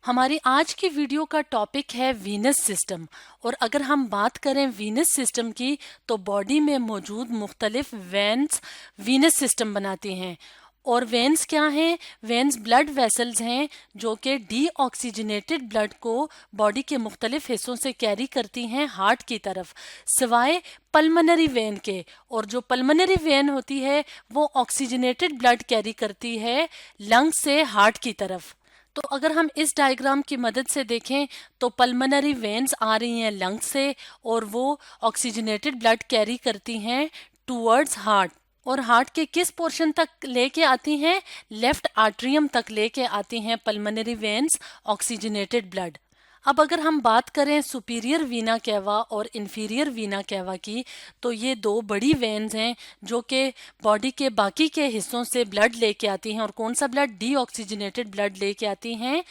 हमारी आज की वीडियो का टॉपिक है वीनस सिस्टम। और अगर हम बात करें वीनस सिस्टम की तो बॉडी में मौजूद मुख्तलिफ वेन्स वीनस सिस्टम बनाती हैं। और वेन्स क्या हैं? वेन्स ब्लड वेसल्स हैं जो कि डीऑक्सीजनेटेड ब्लड को बॉडी के मुख्तलिफ हिस्सों से कैरी करती हैं हार्ट की तरफ, सिवाय पल्मनरी वेन के। और जो पल्मनरी वेन होती है वो ऑक्सीजनेटेड ब्लड कैरी करती है लंग से हार्ट की तरफ। तो अगर हम इस डायग्राम की मदद से देखें तो पल्मनरी वेन्स आ रही हैं लंग से और वो ऑक्सीजनेटेड ब्लड कैरी करती हैं टूवर्ड्स हार्ट। और हार्ट के किस पोर्शन तक लेके आती हैं? लेफ्ट आर्ट्रियम तक लेके आती हैं पल्मनरी वेन्स ऑक्सीजनेटेड ब्लड। अब अगर हम बात करें सुपीरियर वीना कैवा और इंफीरियर वीना कैवा की, तो ये दो बड़ी वेन्स हैं जो कि बॉडी के बाकी के हिस्सों से ब्लड लेके आती हैं। और कौन सा ब्लड? डीऑक्सीजनेटेड ब्लड लेके आती हैं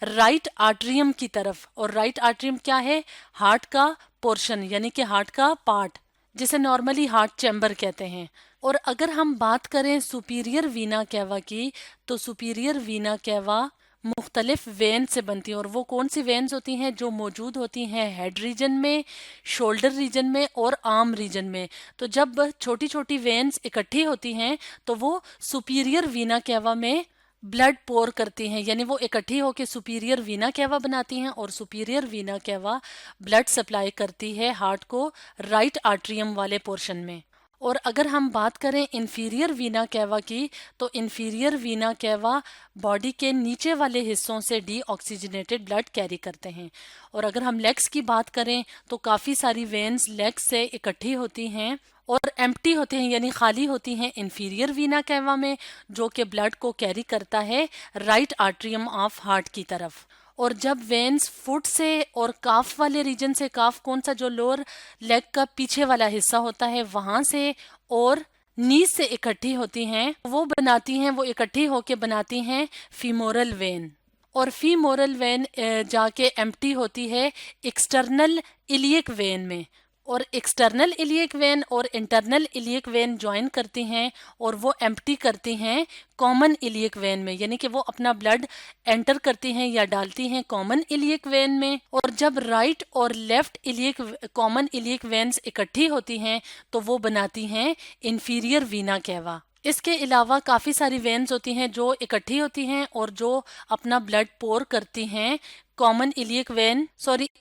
राइट आर्ट्रियम की तरफ। और राइट आर्ट्रियम क्या है? हार्ट का पोर्शन, यानी कि हार्ट का पार्ट, जिसे नॉर्मली हार्ट चैम्बर कहते हैं। और अगर हम बात करें सुपीरियर वीना कैवा की, तो सुपीरियर वीना कैवा मुख्तलिफ वेन से बनती हैं। और वो कौन सी वेन्स होती हैं? जो मौजूद होती हैं हेड रीजन में, शोल्डर रीजन में और आर्म रीजन में। तो जब छोटी छोटी वेन्स इकट्ठी होती हैं तो वो सुपीरियर वीना कैवा में ब्लड पोर करती हैं, यानी वो इकट्ठी होकर सुपीरियर वीना कैवा बनाती हैं। और superior Veena cava blood supply करती है हार्ट को राइट आर्ट्रियम वाले पोर्शन में। और अगर हम बात करें इंफीरियर वीना कैवा की, तो इंफीरियर वीना कैवा बॉडी के नीचे वाले हिस्सों से डीऑक्सीजनेटेड ब्लड कैरी करते हैं। और अगर हम लेग्स की बात करें तो काफ़ी सारी वेन्स लेग्स से इकट्ठी होती हैं और एम्प्टी होते हैं, यानी खाली होती हैं इंफीरियर वीना कैवा में, जो कि ब्लड को कैरी करता है राइट आर्ट्रियम ऑफ हार्ट की तरफ। और जब वेन्स फुट से और काफ वाले रीजन से, काफ कौन सा? जो लोअर लेग का पीछे वाला हिस्सा होता है, वहां से और नीज से इकट्ठी होती हैं, वो इकट्ठी होके बनाती हैं फीमोरल वेन। और फीमोरल वेन जाके एम्प्टी होती है एक्सटर्नल इलियक वेन में। और एक्सटर्नल इलियक वेन और इंटरनल इलियक वेन ज्वाइन करती हैं और वो एम्प्टी करती हैं कॉमन इलियक वेन में, यानी कि वो अपना ब्लड एंटर करती हैं या डालती हैं कॉमन इलियक वेन में। और जब राइट और left iliac common iliac veins इकट्ठी होती हैं तो वो बनाती हैं इंफीरियर वीना कैवा। इसके अलावा काफ़ी सारी वेन्स होती हैं जो इकट्ठी होती हैं और जो अपना ब्लड पोर करती हैं common iliac when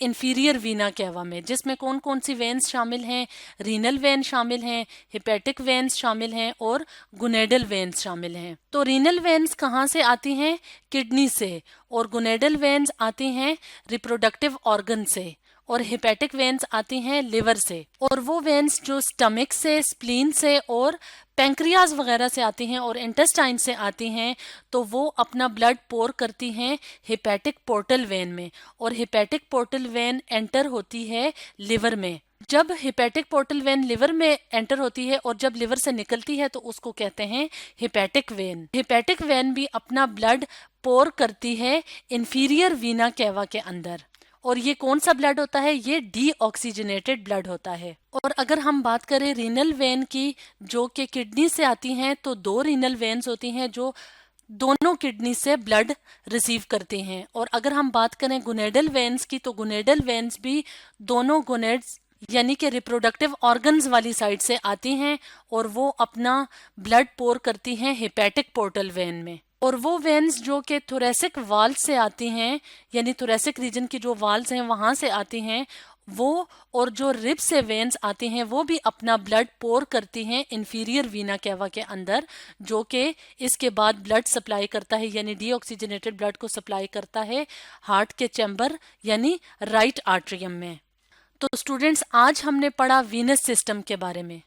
inferior vena cava में, जिसमें कौन कौन सी वेन्स शामिल हैं? रीनल वेन शामिल हैं, हिपेटिक वेन्स शामिल हैं और गुनेडल वेन्स शामिल हैं। तो रीनल वेन्स कहाँ से आती हैं? किडनी से। और गुनेडल वेन्स आती हैं रिप्रोडक्टिव ऑर्गन से। और हिपेटिक वेन्स आती हैं लिवर से। और वो वेन्स जो स्टमक से, स्प्लीन से और पैंक्रियाज वगैरह से आती हैं और इंटेस्टाइन से आती हैं, तो वो अपना ब्लड पोर करती हैं हिपेटिक पोर्टल वेन में। और हिपेटिक पोर्टल वेन एंटर होती है लिवर में। जब हिपेटिक पोर्टल वेन लिवर में एंटर होती है और जब लिवर से निकलती है तो उसको कहते हैं हिपेटिक वेन। हिपेटिक वेन भी अपना ब्लड पोर करती है इंफीरियर वीना कैवा के अंदर। और ये कौन सा ब्लड होता है? ये डीऑक्सीजनेटेड ब्लड होता है। और अगर हम बात करें रीनल वेन की, जो कि किडनी से आती हैं, तो दो रीनल वेन्स होती हैं जो दोनों किडनी से ब्लड रिसीव करती हैं। और अगर हम बात करें गुनेडल वेन्स की, तो गुनेडल वेन्स भी दोनों गुनेड्स यानी कि रिप्रोडक्टिव ऑर्गन्स वाली साइड से आती हैं और वो अपना ब्लड पोर करती हैं हिपेटिक पोर्टल वेन में। और वो वेन्स जो कि थोरेसिक वाल से आती हैं, यानी थोरेसिक रीजन की जो वाल्स हैं वहां से आती हैं, वो और जो रिब से वेन्स आती हैं वो भी अपना ब्लड पोर करती हैं इंफीरियर वीना कैवा के अंदर, जो कि इसके बाद ब्लड सप्लाई करता है, यानी डीऑक्सीजनेटेड ब्लड को सप्लाई करता है हार्ट के चैम्बर यानी राइट आर्ट्रियम में। तो स्टूडेंट्स, आज हमने पढ़ा वीनस सिस्टम के बारे में।